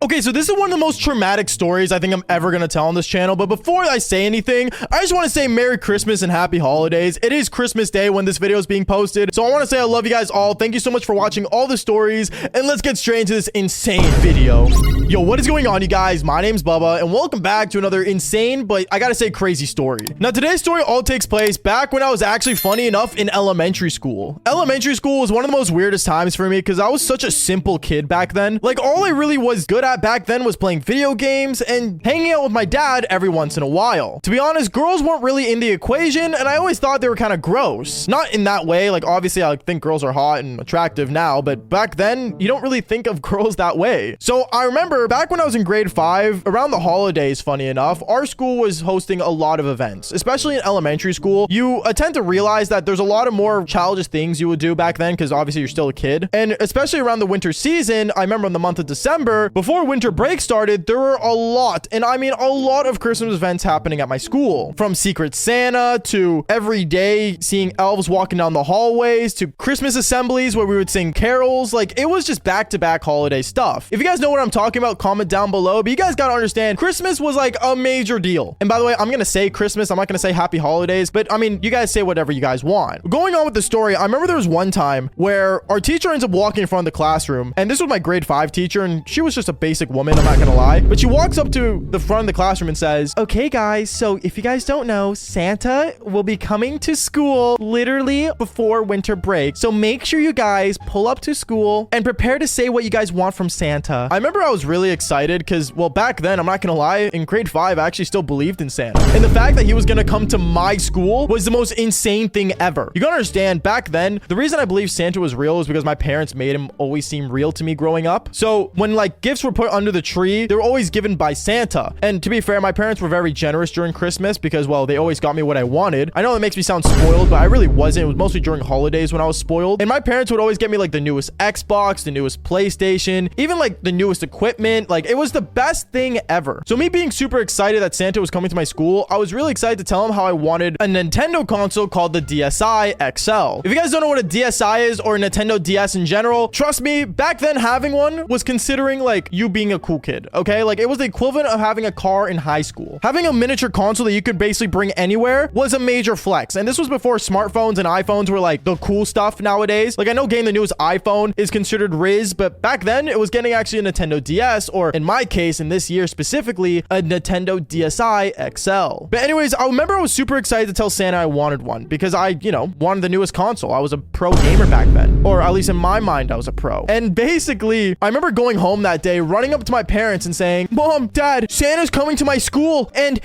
Okay, so this is one of the most traumatic stories I think I'm ever gonna tell on this channel, but before I say anything, I just want to say Merry Christmas and Happy Holidays. It is Christmas Day when this video is being posted, so I want to say I love you guys all. Thank you so much for watching all the stories, and let's get straight into this insane video. Yo, what is going on, you guys? My name's Bubba, and welcome back to another insane, but I gotta say crazy story. Now, today's story all takes place back when I was actually, funny enough, in elementary school. Elementary school was one of the most weirdest times for me because I was such a simple kid back then. Like, all I really was good at back then was playing video games and hanging out with my dad every once in a while. To be honest, girls weren't really in the equation, and I always thought they were kind of gross. Not in that way, like obviously I think girls are hot and attractive now, but back then you don't really think of girls that way. So I remember back when I was in grade 5, around the holidays, funny enough, our school was hosting a lot of events, especially in elementary school. You tend to realize that there's a lot of more childish things you would do back then because obviously you're still a kid. And especially around the winter season, I remember in the month of December, before winter break started, there were a lot, and I mean a lot of Christmas events happening at my school. From Secret Santa to every day seeing elves walking down the hallways to Christmas assemblies where we would sing carols. Like, it was just back-to-back holiday stuff. If you guys know what I'm talking about, comment down below, but you guys gotta understand, Christmas was like a major deal. And by the way, I'm gonna say Christmas, I'm not gonna say Happy Holidays, but I mean, you guys say whatever you guys want. Going on with the story, I remember there was one time where our teacher ends up walking in front of the classroom, and this was my grade 5 teacher, and she was just a basic woman, I'm not gonna lie, but she walks up to the front of the classroom and says, "Okay guys, so if you guys don't know, Santa will be coming to school literally before winter break, so make sure you guys pull up to school and prepare to say what you guys want from Santa." I remember I was really excited because, well, back then, I'm not gonna lie, in grade 5 I actually still believed in Santa, and the fact that he was gonna come to my school was the most insane thing ever. You gotta understand, back then, the reason I believe Santa was real is because my parents made him always seem real to me growing up. So when like gifts were put under the tree, they were always given by Santa. And to be fair, my parents were very generous during Christmas because, well, they always got me what I wanted. I know that makes me sound spoiled, but I really wasn't. It was mostly during holidays when I was spoiled. And my parents would always get me like the newest Xbox, the newest PlayStation, even like the newest equipment. Like, it was the best thing ever. So me being super excited that Santa was coming to my school, I was really excited to tell him how I wanted a Nintendo console called the DSi XL. If you guys don't know what a DSi is, or a Nintendo DS in general, trust me, back then having one was considering like you being a cool kid, okay? Like, it was the equivalent of having a car in high school. Having a miniature console that you could basically bring anywhere was a major flex. And this was before smartphones and iPhones were like the cool stuff nowadays. Like, I know getting the newest iPhone is considered riz, but back then it was getting actually a Nintendo DS, or in my case, in this year specifically, a Nintendo DSi XL. But anyways, I remember I was super excited to tell Santa I wanted one because I, wanted the newest console. I was a pro gamer back then, or at least in my mind, I was a pro. And basically, I remember going home that day, running up to my parents and saying, "Mom, Dad, Santa's coming to my school, and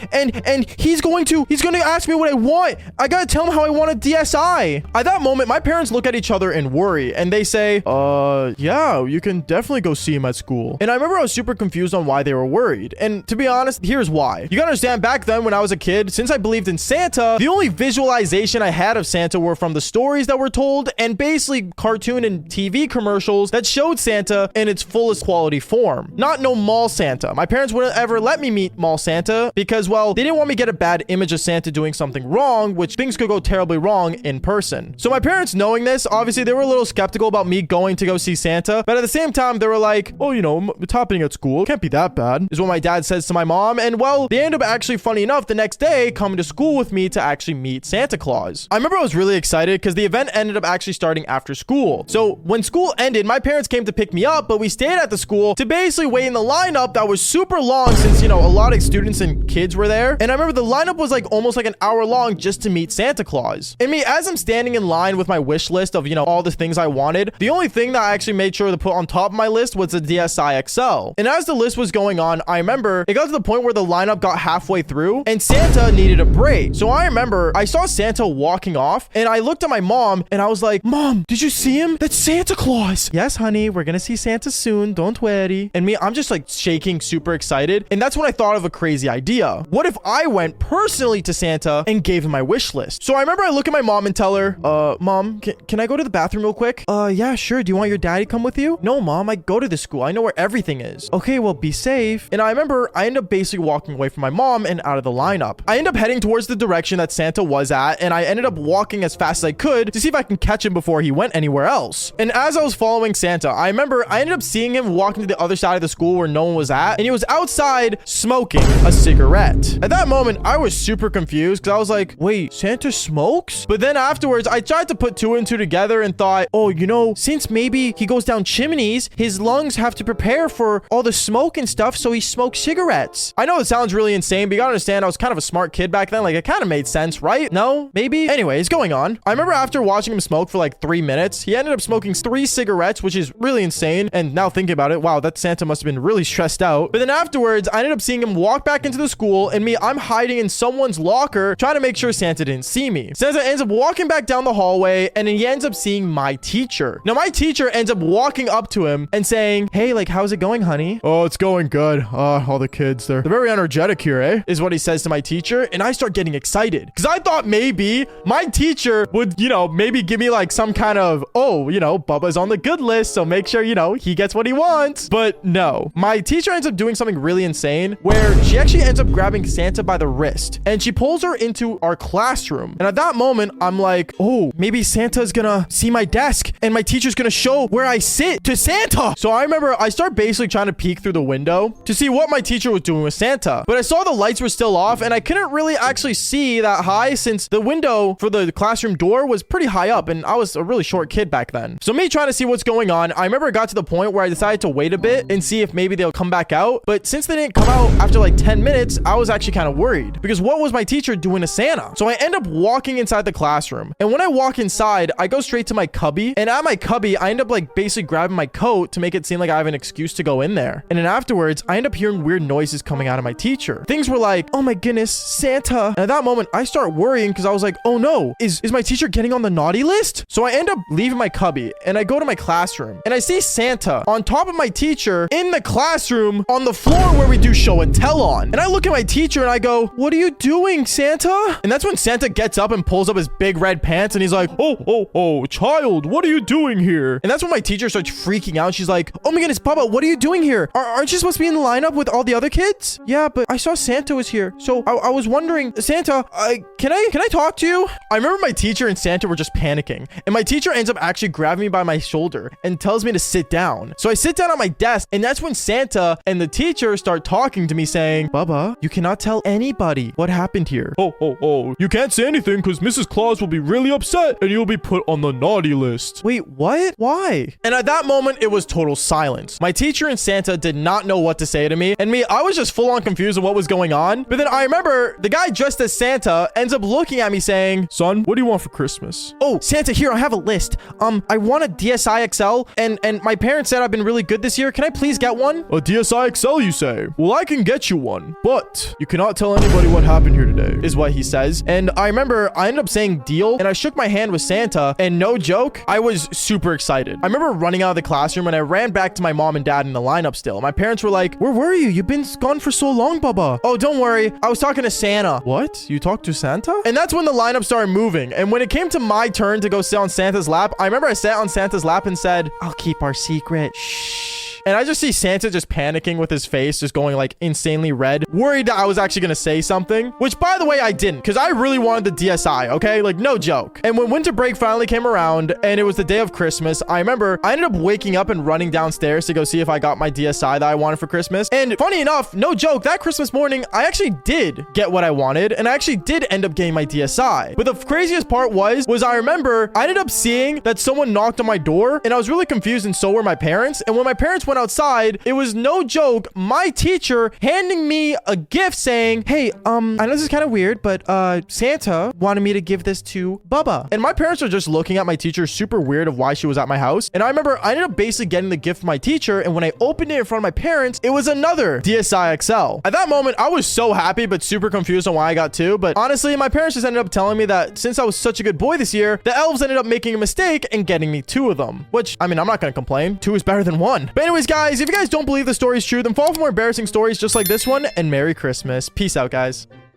he's going to ask me what I want. I gotta tell him how I want a DSi." At that moment, my parents look at each other in worry, and they say, yeah, you can definitely go see him at school." And I remember I was super confused on why they were worried. And to be honest, here's why. You gotta understand, back then when I was a kid, since I believed in Santa, the only visualization I had of Santa were from the stories that were told and basically cartoon and TV commercials that showed Santa in its fullest quality form. Not no mall Santa. My parents wouldn't ever let me meet mall Santa because, well, they didn't want me to get a bad image of Santa doing something wrong, which things could go terribly wrong in person. So my parents, knowing this, obviously they were a little skeptical about me going to go see Santa, but at the same time, they were like, "Oh, it's happening at school. It can't be that bad," is what my dad says to my mom. And well, they end up actually, funny enough, the next day coming to school with me to actually meet Santa Claus. I remember I was really excited because the event ended up actually starting after school. So when school ended, my parents came to pick me up, but we stayed at the school to basically wait in the lineup that was super long since, a lot of students and kids were there. And I remember the lineup was like almost like an hour long just to meet Santa Claus. And me, as I'm standing in line with my wish list of, all the things I wanted, the only thing that I actually made sure to put on top of my list was the DSi XL. And as the list was going on, I remember it got to the point where the lineup got halfway through and Santa needed a break. So I remember I saw Santa walking off and I looked at my mom and I was like, "Mom, did you see him? That's Santa Claus." "Yes, honey, we're gonna see Santa soon. Don't worry." And me, I'm just like shaking, super excited. And that's when I thought of a crazy idea. What if I went personally to Santa and gave him my wish list? So I remember I look at my mom and tell her, Mom, can I go to the bathroom real quick?" Yeah, sure. Do you want your daddy to come with you?" "No, Mom, I go to the school. I know where everything is." "Okay, well, be safe." And I remember I ended up basically walking away from my mom and out of the lineup. I ended up heading towards the direction that Santa was at, and I ended up walking as fast as I could to see if I can catch him before he went anywhere else. And as I was following Santa, I remember I ended up seeing him walking to the other side side of the school where no one was at, and he was outside smoking a cigarette. At that moment, I was super confused because I was like, wait, Santa smokes? But then afterwards, I tried to put two and two together and thought, oh, you know, since maybe he goes down chimneys, his lungs have to prepare for all the smoke and stuff, so he smokes cigarettes. I know it sounds really insane, but you gotta understand, I was kind of a smart kid back then. Like, it kind of made sense, right? No? Maybe? Anyways, going on. I remember after watching him smoke for like 3 minutes, he ended up smoking 3 cigarettes, which is really insane. And now thinking about it, wow, that Santa must have been really stressed out. But then afterwards, I ended up seeing him walk back into the school, and I'm hiding in someone's locker trying to make sure Santa didn't see me. Santa ends up walking back down the hallway, and then he ends up seeing my teacher. Now, my teacher ends up walking up to him and saying, hey, like, how's it going, honey? Oh, it's going good. All the kids, they're very energetic here, eh? Is what he says to my teacher. And I start getting excited because I thought maybe my teacher would, you know, maybe give me like some kind of, oh, you know, Bubba's on the good list, so make sure, you know, he gets what he wants. But no, my teacher ends up doing something really insane where she actually ends up grabbing Santa by the wrist and she pulls her into our classroom. And at that moment, I'm like, oh, maybe Santa's gonna see my desk and my teacher's gonna show where I sit to Santa. So I remember I start basically trying to peek through the window to see what my teacher was doing with Santa. But I saw the lights were still off and I couldn't really actually see that high since the window for the classroom door was pretty high up and I was a really short kid back then. So me trying to see what's going on, I remember it got to the point where I decided to wait a bit and see if maybe they'll come back out. But since they didn't come out after like 10 minutes, I was actually kind of worried because what was my teacher doing to Santa? So I end up walking inside the classroom. And when I walk inside, I go straight to my cubby. And at my cubby, I end up like basically grabbing my coat to make it seem like I have an excuse to go in there. And then afterwards, I end up hearing weird noises coming out of my teacher. Things were like, oh my goodness, Santa. And at that moment, I start worrying because I was like, oh no, is my teacher getting on the naughty list? So I end up leaving my cubby and I go to my classroom and I see Santa on top of my teacher in the classroom on the floor where we do show and tell on. And I look at my teacher and I go, what are you doing, Santa? And that's when Santa gets up and pulls up his big red pants and he's like, oh, child, what are you doing here? And that's when my teacher starts freaking out. She's like, oh my goodness, Bubba, what are you doing here? Aren't you supposed to be in the lineup with all the other kids? Yeah, but I saw Santa was here. So I was wondering, Santa, can I talk to you? I remember my teacher and Santa were just panicking. And my teacher ends up actually grabbing me by my shoulder and tells me to sit down. So I sit down on my desk and that's when Santa and the teacher start talking to me saying, Bubba, you cannot tell anybody what happened here. Oh, you can't say anything because Mrs. Claus will be really upset and you'll be put on the naughty list. Wait, what? Why? And at that moment, it was total silence. My teacher and Santa did not know what to say to me. And I was just full on confused on what was going on. But then I remember the guy dressed as Santa ends up looking at me saying, son, what do you want for Christmas? Oh, Santa, here, I have a list. I want a DSi XL and my parents said I've been really good this year. Can I please get one? A DSi XL, you say? Well, I can get you one, but you cannot tell anybody what happened here today, is what he says. And I remember I ended up saying deal and I shook my hand with Santa and no joke, I was super excited. I remember running out of the classroom and I ran back to my mom and dad in the lineup still. My parents were like, where were you? You've been gone for so long, Bubba. Oh, don't worry. I was talking to Santa. What? You talked to Santa? And that's when the lineup started moving. And when it came to my turn to go sit on Santa's lap, I remember I sat on Santa's lap and said, I'll keep our secret. Shh. And I just see Santa just panicking with his face, just going like insanely red, worried that I was actually going to say something, which by the way, I didn't because I really wanted the DSi. Okay. Like no joke. And when winter break finally came around and it was the day of Christmas, I remember I ended up waking up and running downstairs to go see if I got my DSi that I wanted for Christmas. And funny enough, no joke, that Christmas morning, I actually did get what I wanted. And I actually did end up getting my DSi. But the craziest part was I remember I ended up seeing that someone knocked on my door and I was really confused and so were my parents. And when my parents went outside, it was no joke, my teacher handing me a gift saying, hey, I know this is kind of weird, but Santa wanted me to give this to Bubba. And my parents are just looking at my teacher super weird of why she was at my house. And I remember I ended up basically getting the gift from my teacher. And when I opened it in front of my parents, it was another DSi XL. At that moment, I was so happy, but super confused on why I got two. But honestly, my parents just ended up telling me that since I was such a good boy this year, the elves ended up making a mistake and getting me two of them, which I mean, I'm not going to complain. Two is better than one. But anyways, guys, if you guys don't believe the story is true, then follow for more embarrassing stories just like this one, and Merry Christmas. Peace out, guys.